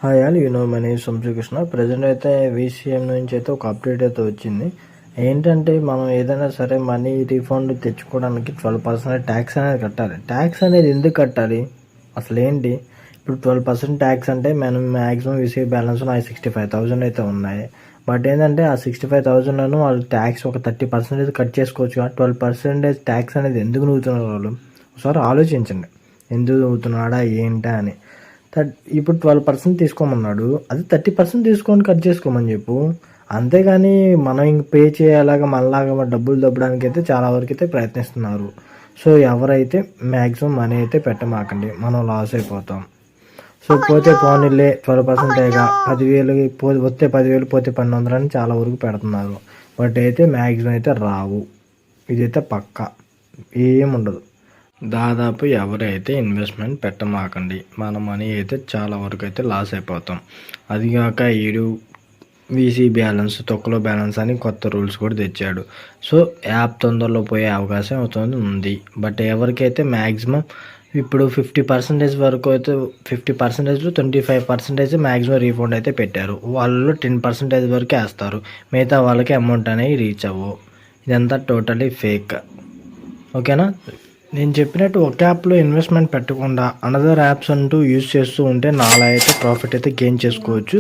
Hi all, my name Krishna. Present అయితే వీసీఎం నుంచి అయితే ఒక అప్డేట్ అయితే వచ్చింది. ఏంటంటే మనం ఏదైనా సరే మనీ రీఫండ్ తెచ్చుకోవడానికి 12% ట్యాక్స్ అనేది కట్టాలి. ట్యాక్స్ అనేది ఎందుకు కట్టాలి, అసలు ఏంటి? ఇప్పుడు 12% ట్యాక్స్ అంటే మనం మ్యాక్సిమం వీసీ బ్యాలెన్స్ నా 65,000 అయితే ఉన్నాయి. బట్ ఏంటంటే ఆ 65,000ను వాళ్ళు ట్యాక్స్ ఒక 30% కట్ చేసుకోవచ్చు. 12% ట్యాక్స్ అనేది ఎందుకు నూగుతున్నారు వాళ్ళు? ఒకసారి ఆలోచించండి, ఎందుకు నూగుతున్నాడా ఏంటా అని. ఇప్పుడు 12% తీసుకోమన్నాడు, అది 30% తీసుకొని కట్ చేసుకోమని చెప్పు. అంతేగాని మనం ఇంక పే చేయాలాగా మనలాగా డబ్బులు దబ్బడానికి అయితే చాలా వరకు అయితే ప్రయత్నిస్తున్నారు. సో ఎవరైతే మ్యాక్సిమం మనీ అయితే పెట్టమాకండి, మనం లాస్ అయిపోతాం. సో పోతే పోనీలే 12%గా 10,000 వస్తే 10,000 పోతే 1,200 అని చాలా వరకు పెడుతున్నారు. బట్ అయితే మ్యాక్సిమం అయితే రావు, ఇదైతే పక్కా ఏముండదు. దాదాపు ఎవరైతే ఇన్వెస్ట్మెంట్ పెట్టమాకండి, మన మనీ అయితే చాలా వరకు అయితే లాస్ అయిపోతాం. అదిగాక వీసీ బ్యాలెన్స్ తొక్కలో బ్యాలెన్స్ అని కొత్త రూల్స్ కూడా తెచ్చాడు. సో యాప్ తొందరలో పోయే అవకాశం ఉంది. బట్ ఎవరికైతే మ్యాక్సిమం ఇప్పుడు 50% వరకు అయితే 50%లో 25% మ్యాక్సిమం రీఫండ్ అయితే పెట్టారు. వాళ్ళు 10% వరకే వేస్తారు, మిగతా వాళ్ళకి అమౌంట్ అనేవి రీచ్ అవ్వవు. ఇదంతా టోటలీ ఫేక్. ఓకేనా? నేను చెప్పినట్టు ఒక యాప్లో ఇన్వెస్ట్మెంట్ పెట్టకుండా అనదర్ యాప్స్ అంటూ యూజ్ చేస్తూ ఉంటే నాలా అయితే ప్రాఫిట్ అయితే గెయిన్ చేసుకోవచ్చు.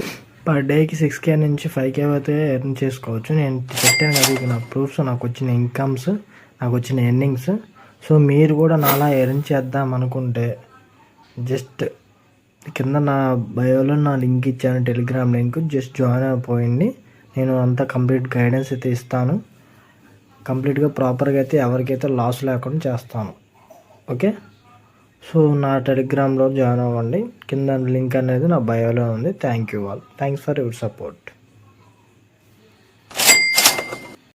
పర్ డేకి 6K నుంచి 5K అయితే ఎర్న్ చేసుకోవచ్చు. నేను పెట్టాను కదా, ఇది నా ప్రూఫ్స్, నాకు వచ్చిన ఇన్కమ్స్, నాకు వచ్చిన ఎర్నింగ్స్. సో మీరు కూడా నాలా ఎర్న్ చేద్దాం అనుకుంటే జస్ట్ కింద నా బయోలో నా లింక్ ఇచ్చాను, టెలిగ్రామ్ లింక్. జస్ట్ జాయిన్ అయిపోయింది. నేను అంతా కంప్లీట్ గైడెన్స్ అయితే ఇస్తాను. కంప్లీట్గా ప్రాపర్గా అయితే ఎవరికైతే లాస్ లేకుండా చేస్తాను. ఓకే, సో నా టెలిగ్రామ్లో జాయిన్ అవ్వండి. కింద లింక్ అనేది నా బయోలో ఉంది. Thank you all. Thanks for your support.